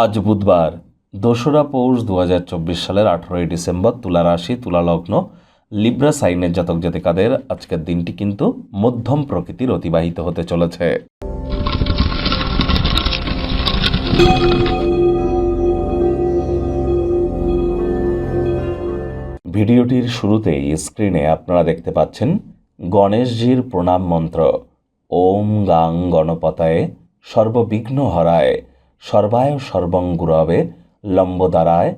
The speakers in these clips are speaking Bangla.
আজ বুধবার ২রা পৌষ ২০২৪ সালের ১৮ই ডিসেম্বর। তুলা রাশি, তুলা লগ্ন, লিব্রা সাইনের জাতক জাতিকাদের আজকের দিনটি কিন্তু মধ্যম প্রকৃতির অতিবাহিত হতে চলেছে। ভিডিওটির শুরুতেই স্ক্রিনে আপনারা দেখতে পাচ্ছেন গণেশজির প্রণাম মন্ত্র। ওম গাং গণপতায়ে সর্ববিঘ্ন হরায় সর্বায় সর্বং গুরবে লম্বোদারায়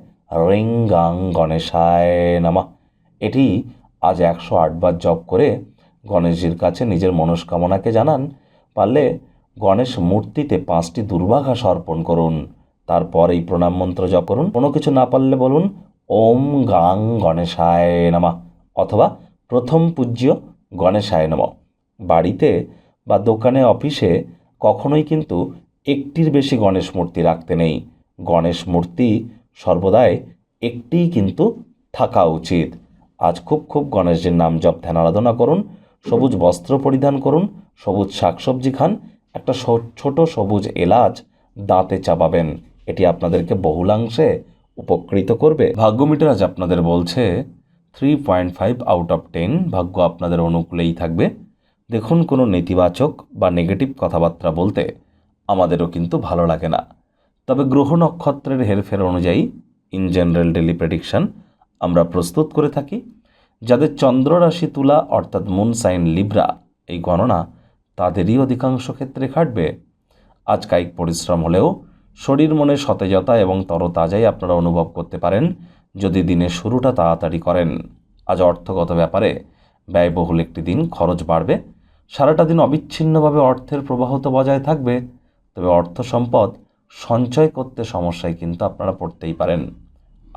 রিং গাং গণেশায় নমঃ। এটি আজ ১০৮ বার জপ করে গণেশজির কাছে নিজের মনস্কামনাকে জানান। পারলে গণেশ মূর্তিতে ৫টি দুর্বাঘাস অর্পণ করুন, তারপর এই প্রণাম মন্ত্র জপ করুন। কোনো কিছু না পারলে বলুন ওম গাং গণেশায় নমঃ অথবা প্রথম পূজ্য গণেশায় নমঃ। বাড়িতে বা দোকানে, অফিসে কখনোই কিন্তু একটির বেশি গণেশ মূর্তি রাখতে নেই। গণেশ মূর্তি সর্বদাই একটিই কিন্তু থাকা উচিত। আজ খুব গণেশজির নাম জপ ধ্যান আরাধনা করুন, সবুজ বস্ত্র পরিধান করুন, সবুজ শাকসবজি খান, একটা ছোট সবুজ এলাচ দাঁতে চাপাবেন। এটি আপনাদেরকে বহুলাংশে উপকৃত করবে। ভাগ্য মিটার আজ আপনাদের বলছে 3.5 আউট অফ 10। ভাগ্য আপনাদের অনুকূলেই থাকবে। দেখুন, কোনো নেতিবাচক বা নেগেটিভ কথাবার্তা বলতে আমাদেরও কিন্তু ভালো লাগে না, তবে গ্রহ নক্ষত্রের হেরফের অনুযায়ী ইন জেনারেল ডেলি প্রেডিকশন আমরা প্রস্তুত করে থাকি। যাদের চন্দ্র রাশি তুলা অর্থাৎ মুন সাইন লিব্রা, এই গণনা তাদেরই অধিকাংশ ক্ষেত্রে খাটবে। আজ কায়িক পরিশ্রম হলেও শরীর মনে সতেজতা এবং তরতাজাই আপনারা অনুভব করতে পারেন যদি দিনের শুরুটা তাড়াতাড়ি করেন। আজ অর্থগত ব্যাপারে ব্যয়বহুল একটি দিন, খরচ বাড়বে। সারাটা দিন অবিচ্ছিন্নভাবে অর্থের প্রবাহ তো বজায় থাকবে, তবে অর্থ সম্পদ সঞ্চয় করতে সমস্যায় কিন্তু আপনারা পড়তেই পারেন।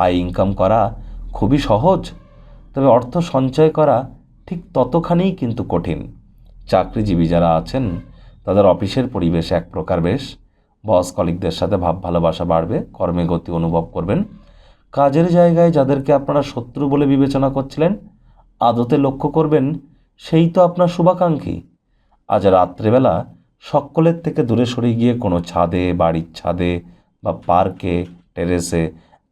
আয় ইনকাম করা খুবই সহজ, তবে অর্থ সঞ্চয় করা ঠিক ততখানিই কিন্তু কঠিন। চাকরিজীবী যারা আছেন তাদের অফিসের পরিবেশ এক প্রকার বেশ। বস কলিগদের সাথে ভাব ভালোবাসা বাড়বে, কর্মে গতি অনুভব করবেন। কাজের জায়গায় যাদেরকে আপনারা শত্রু বলে বিবেচনা করছিলেন, আদতে লক্ষ্য করবেন সেই তো আপনার শুভাকাঙ্ক্ষী। আজ রাত্রেবেলা সকলের থেকে দূরে সরে গিয়ে কোনো ছাদে, বাড়ির ছাদে বা পার্কে, টেরেসে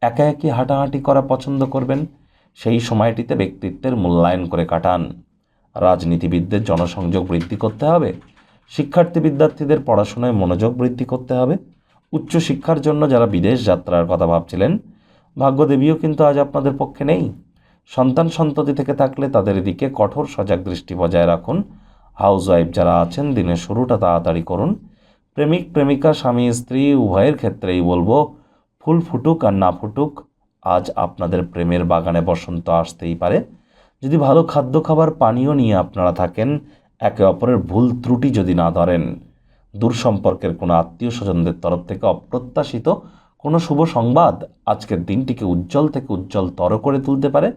একাকী হাঁটাহাঁটি করা পছন্দ করবেন। সেই সময়টিতে ব্যক্তিত্বের মূল্যায়ন করে কাটান। রাজনীতিবিদদের জনসংযোগ বৃদ্ধি করতে হবে। শিক্ষার্থী বিদ্যার্থীদের পড়াশোনায় মনোযোগ বৃদ্ধি করতে হবে। উচ্চশিক্ষার জন্য যারা বিদেশ যাত্রার কথা ভাবছিলেন, ভাগ্যদেবীও কিন্তু আজ আপনাদের পক্ষে নেই। সন্তান সন্ততি থেকে থাকলে তাদের দিকে কঠোর সজাগ দৃষ্টি বজায় রাখুন। হাউসওয়াইফ যারা আছেন দিনের শুরুটা তাড়াতাড়ি করুন। প্রেমিক প্রেমিকা, স্বামী স্ত্রী উভয়ের ক্ষেত্রেই বলবো ফুল ফুটুক আর না ফুটুক, আজ আপনাদের প্রেমের বাগানে বসন্ত আসতেই পারে। যদি ভালো খাদ্য খাবার পানীয় নিয়ে আপনারা থাকেন, একে অপরের ভুল ত্রুটি যদি না ধরেন, দূর সম্পর্কের কোনো আত্মীয় স্বজনদের তরফ থেকে অপ্রত্যাশিত কোনো শুভ সংবাদ আজকের দিনটিকে উজ্জ্বল থেকে উজ্জ্বলতর করে তুলতে পারে।